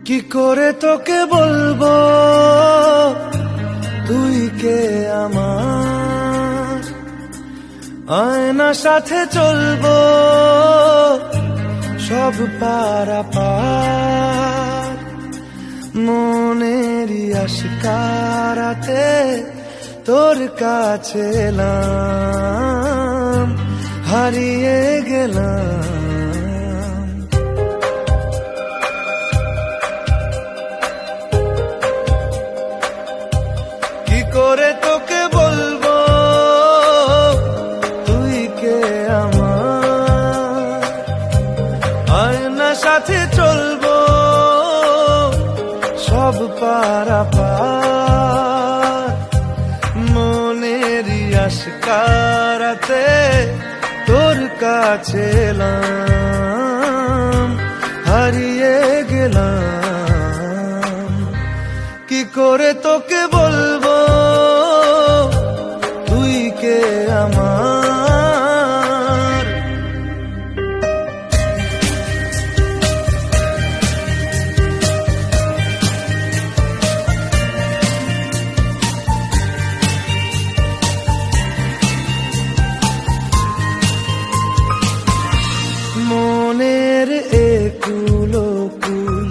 কি করে তোকে বলবো তুই কে আমার, আয়না সাথে চলবো সব পারাপার, মনেরই আশকারাতে তোর কাছে এলাম, হারিয়ে গেলাম। কি করে তোকে বলবো তুই কে আমার, আয়না সাথে চলবো সব পারাপার, মনেরই আশকারাতে তোর কাছে এলাম, হারিয়ে গেলাম। কি করে তোকে বলবো তুই কে আমার। মনের একুলো কুল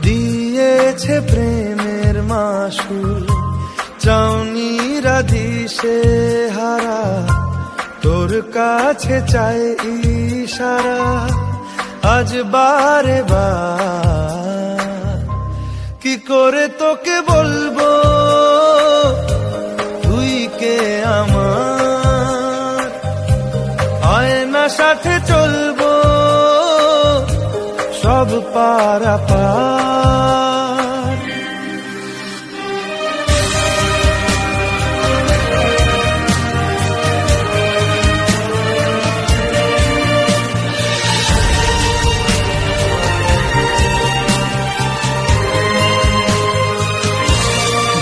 দিয়েছে প্রেমের মাসুল, চাউনিরা দিশে হারা তোর কাছে চাই ইশারা, আজ বারে বার। কি করে তোকে বলবো তুই কে আমার, আয়না সাথে চলবো সব পারাপার।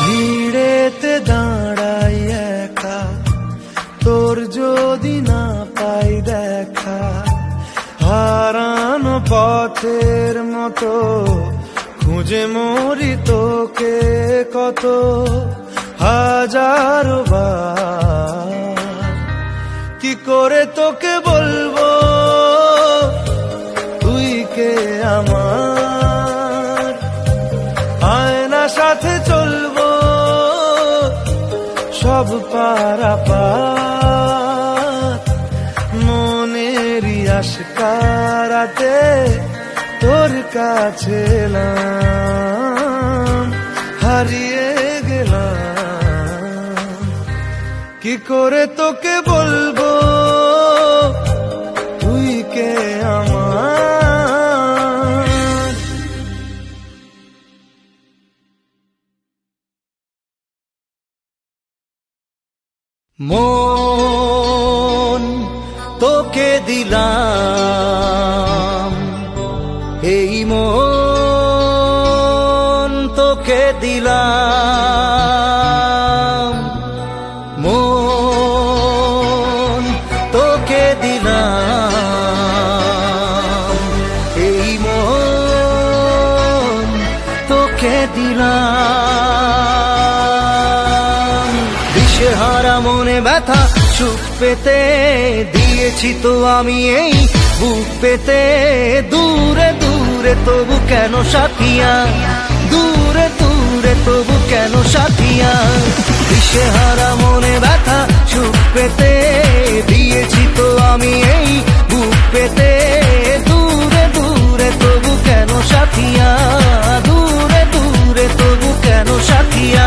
ভিড়েতে দাঁড়াই একা তোর যদি না পাই দেখা, হারানো পথের মতো খুঁজে মরি তোকে কত হাজারো বার। কি করে তোকে বলবো তুই কে আমার, আয়না সাথে চলবো সব পারাপার, মনেরই আশকারাতে তোর কাছে এলাম, হারিয়ে গেলাম। কি করে তোকে বলবো তুই কে আমার। মন তোকে দিলাম, এই মন তোকে দিলাম, মন তোকে দিলাম, এই মন তোকে দিলাম। দিশেহারা মনে ব্যথা সুখ পেতে দিয়েছি তো আমি এই বুক পেতে, দূরে দূরে তবু কেন সাথিয়া, দূরে দূরে তবু কেন সাথিয়া। দিশেহারা মনে ব্যথা সুখ পেতে দিয়েছি তো আমি এই বুক পেতে, দূরে দূরে তবু কেন সাথিয়া, দূরে দূরে তবু কেন সাথিয়া।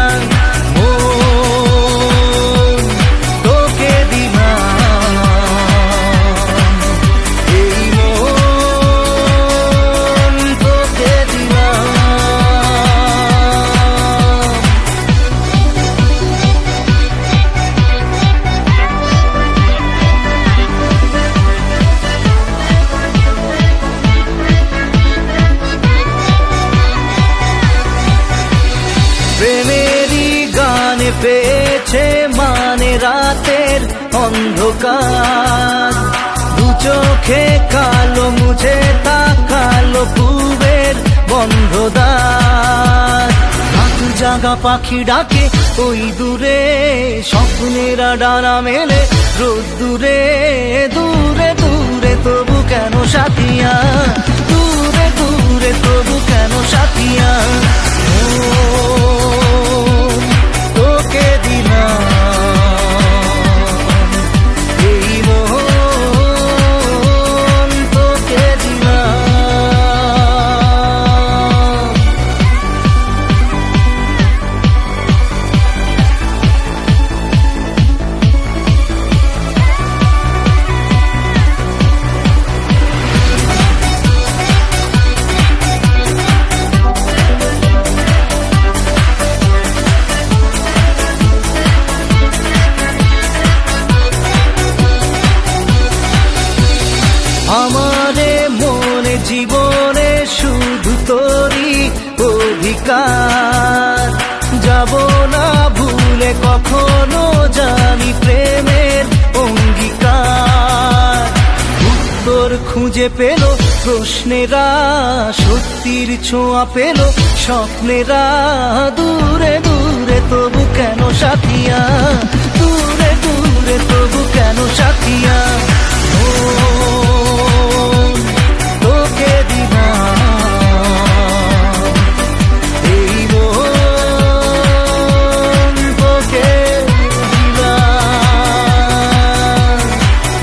প্রেমেরই গানে পেয়েছে মানে রাতের অন্ধকার, দু চোখে কালো মুছে তাকালো পূবের বন্ধ দ্বার। পাখি ডাকে ওই দূরে, স্বপ্নেরা ডানা মেলে রোদ দূরে দূরে দূরে, তবু কেন সাথিয়া, দূরে দূরে তবু কেন সাথিয়া। তোকে দিলাম এই মন, তোকে দিলাম। আমারে মনে জীবনে শুধু তোরই অধিকার, যাব না ভুলে কখনো জানি প্রেমের অঙ্গীকার। উত্তর খুঁজে পেল প্রশ্নেরা, সত্যির ছোঁয়া পেল স্বপ্নেরা, দূরে দূরে তবু কেন সাথিয়া, দূরে দূরে তবু কেন সাথিয়া। তোকে দিলাম এই মন, তোকে দিলাম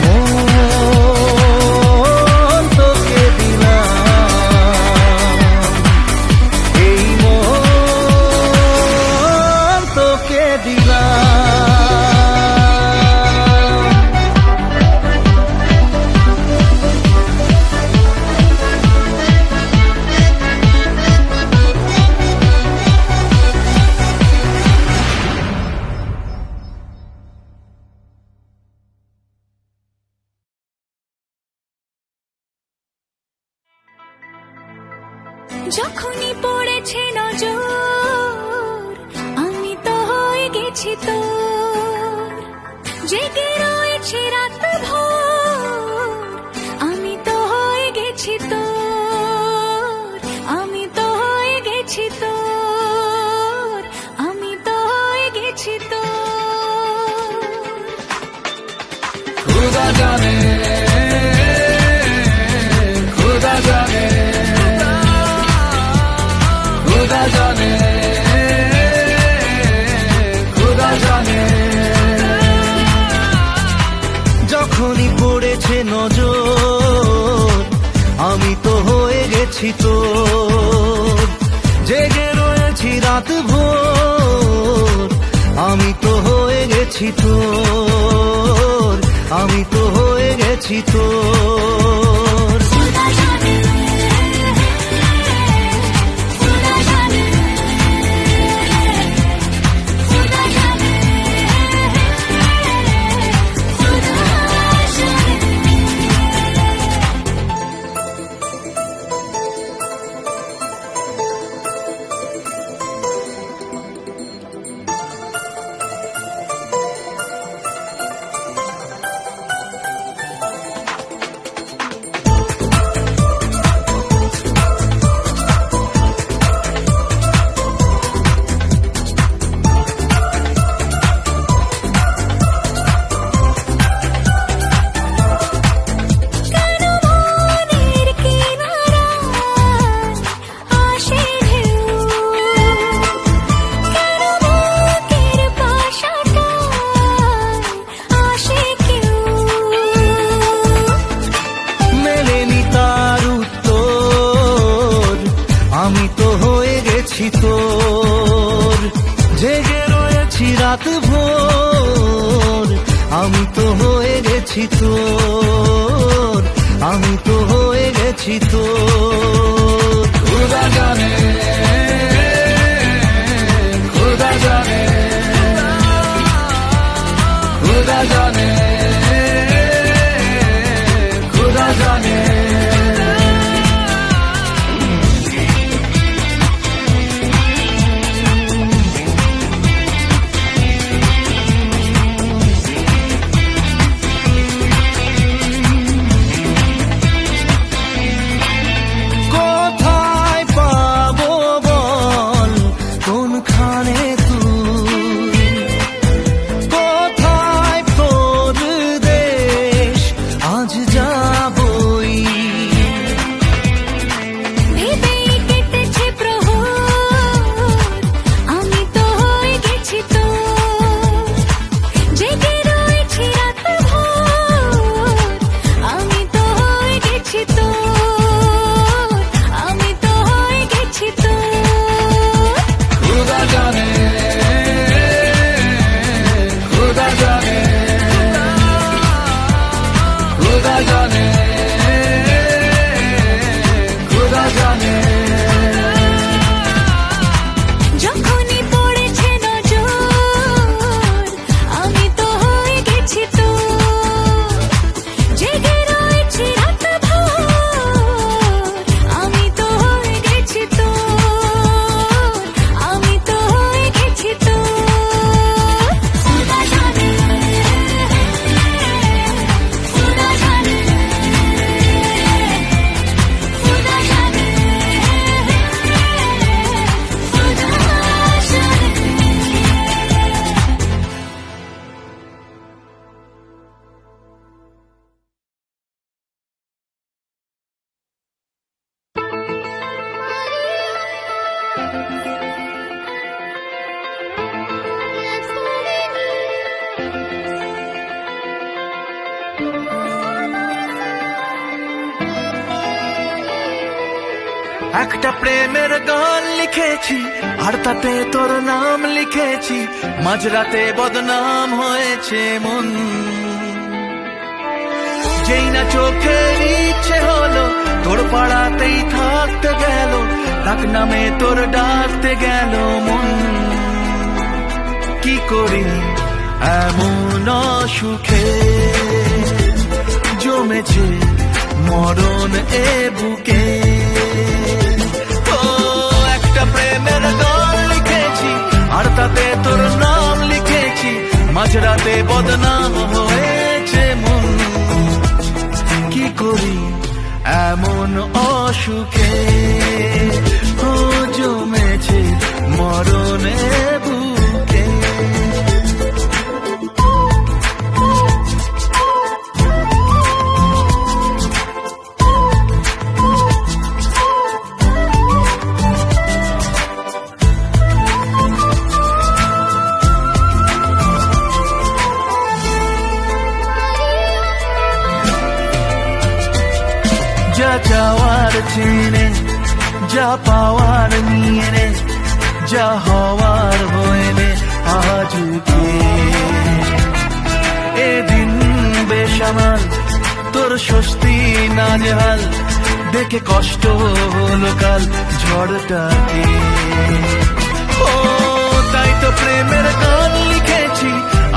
মন, তোকে দিলাম এই মন, তোকে দিলাম। যখনই পড়েছে নজর, আমি তো হয়ে গেছি তোর, জেগে রয়েছে রাত ভোর, আমি তো হয়ে গেছি তোর, আমি তো হয়ে গেছি তোর, আমি তো হয়ে গেছি তোর। खुदा जाने, खुदा जाने, खुदा जाने, खुदा जाने। যখনই পড়েছে নজর, আমি তো হয়ে গেছি তোর, জেগে রয়েছি রাত ভোর, আমি তো হয়ে গেছি তোর, আমি তো হয়ে গেছি তোর। खुदा जाने, खुदा जाने, खुदा जाने, खुदा जाने। তোর, জেগে রয়েছি রাত ভোর, আমি তো হয়ে গেছি তোর, আমি তো হয়ে গেছি তোর। खुदा जाने, खुदा जाने, खुदा जाने, खुदा जाने। একটা প্রেমের গান লিখেছি আর তাতে তোর নাম লিখেছি, মাঝরাতে বদনাম হয়েছে মন। যেই না চোখের ইচ্ছে হলো তোর পাড়াতেই থাকতে গেল, ডাক নামে তোর ডাকতে গেল মন। কি করি এমন সুখে জমেছে মরণ এ বুকে। ও একটা প্রেমের গান লিখেছি আর তাতে তোর নাম লিখেছি, মাঝরাতে বদনাম হয়েছে মন। কি করি এমন অসুখে ও জমেছে মরণ এ বুকে। যা চাওয়ার চেনে, যা পাওয়ার নিয়ে নে, যা হওয়ার হয়ে নে আজকে। এদিন বেসামাল তোর স্বস্তি নাজেহাল, দেখে কষ্ট হলো কাল ঝড়টাকে। ও তাই তো প্রেমের গান লিখেছি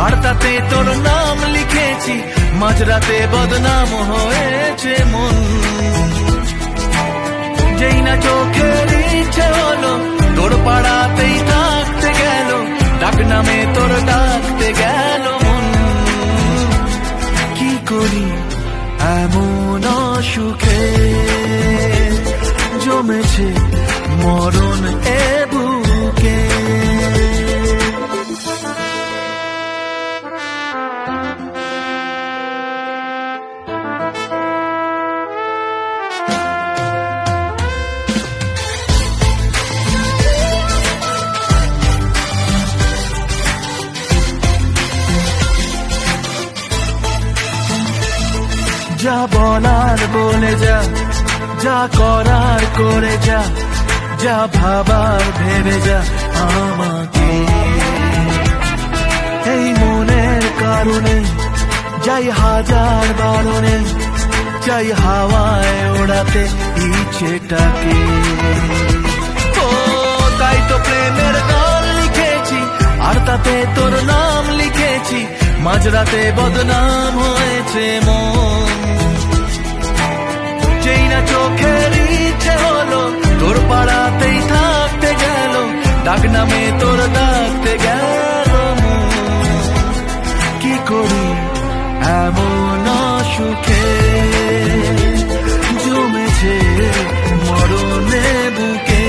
আর তাতে তোর নাম লিখেছি, মাঝরাতে বদনাম হয়েছে মন। যেই না চোখের ইচ্ছে হলো তোর পাড়াতেই থাকতে গেল, ডাক নামে তোর ডাকতে গেল মন। কি করি এমন সুখে জমেছে মরণ এ বুকে। যা বলার বলে যা, যা করার করে যা, যা ভাবার ভেবে যা আমাকে। এই মনের কারণে যাই হাজার বারণে, চাই হাওয়ায় ওড়াতে ইচ্ছেটাকে। ও তাই তো প্রেমের গান লিখেছি আর তাতে তোর নাম লিখেছি, মাঝরাতে বদনাম হয়েছে মন। যেই না চোখের ইচ্ছে হলো তোর পাড়াতেই থাকতে গেল, ডাক নামে তোর ডাকতে গেল মন। কি করি এমন সুখে জমেছে মরণে বুকে।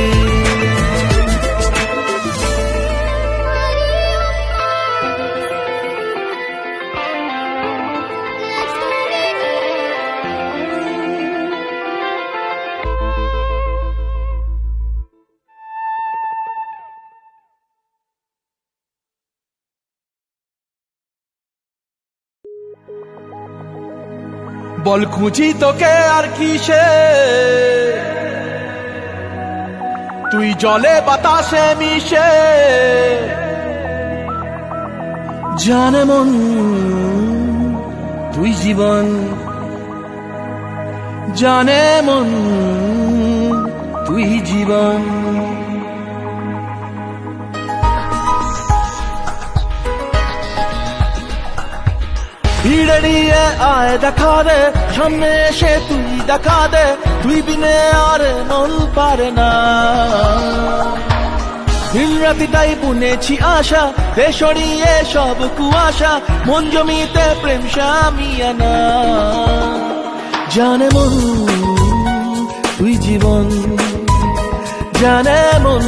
বল খুঁজি তোকে আর কিসে, তুই জলে বাতাসে মিশে। জানে মন তুই জীবন, জানে মন তুই জীবন। ভিড়ে নিয়ে আয় দেখা দে, সামনে এসে তুই দেখা দে, তুই বিনে আর মন পারে না। দিন রাতিটাই বুনেছি আশা, দে সরিয়ে সব কুয়াশা, মন জমিতে প্রেম শামিয়ানা। জানে মন তুই জীবন, জানে মন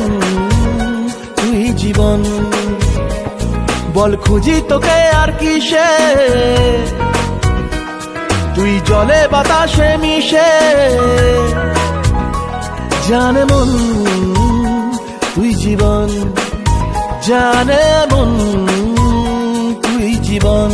তুই জীবন। বল খুঁজি তোকে আর কিসে, তুই জলে বাতাসে মিশে। জানে মন তুই জীবন, জানে মন তুই জীবন।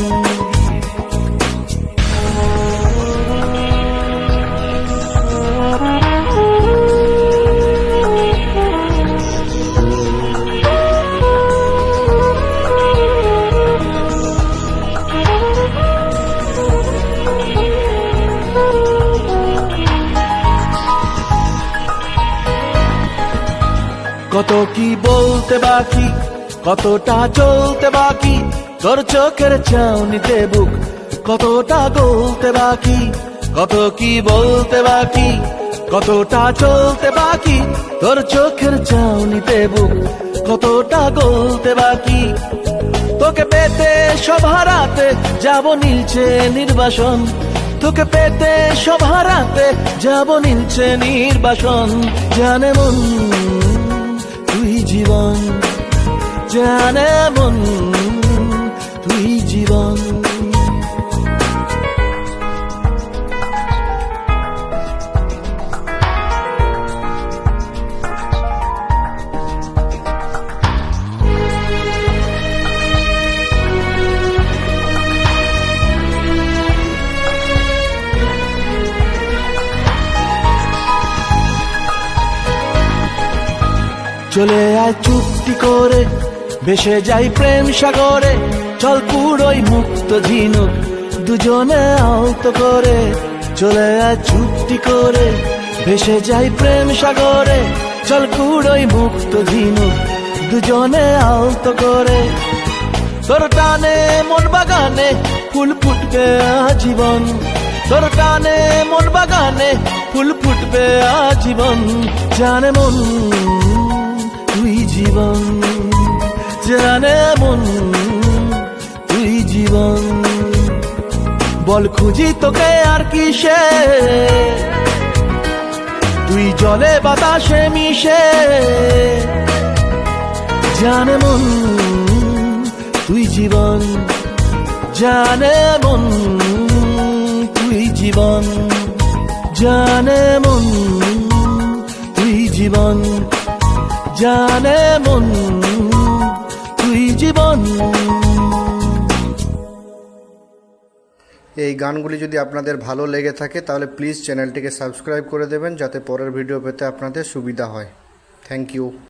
কত কি বলতে বাকি, কতটা চলতে বাকি, তোর চোখের চাউনিতে বুক কতটা গলতে বাকি, কত কি বলতে বাকি, কতটা চলতে বাকি, তোর চোখের চাউনিতে বুক কতটা গলতে বাকি। তোকে পেতে সব হারাতে যাব নীলছে নির্বাসন, তোকে পেতে সব হারাতে যাব নীলছে নির্বাসন। জানে মন তুই জীবন, জানে মন তুই জীবন। চলে আয় চুক্তি করে, ভেসে যাই প্রেম সাগরে, চল পুরোই মুক্ত ঝিনুক দুজনে আলতো করে। চলে আয় চুক্তি করে, ভেসে যাই প্রেম সাগরে, চল পুরোই মুক্ত ঝিনুক দুজনে আলতো করে। তোর টানে মন বাগানে ফুল ফুটবে আজীবন, তোর টানে মন বাগানে ফুল ফুটবে আজীবন। জানে মন তুই জীবন, জানে মন তুই জীবন। বল খুঁজি তোকে আর কিসে, তুই জলে বাতাসে মিশে। জানে মন তুই জীবন, জানে মন তুই জীবন, জানে মন তুই জীবন, জানে মন তুই জীবন। এই গানগুলি যদি আপনাদের ভালো লেগে থাকে তাহলে প্লিজ চ্যানেলটিকে সাবস্ক্রাইব করে দেবেন, যাতে পরের ভিডিও পেতে আপনাদের সুবিধা হয়। Thank you.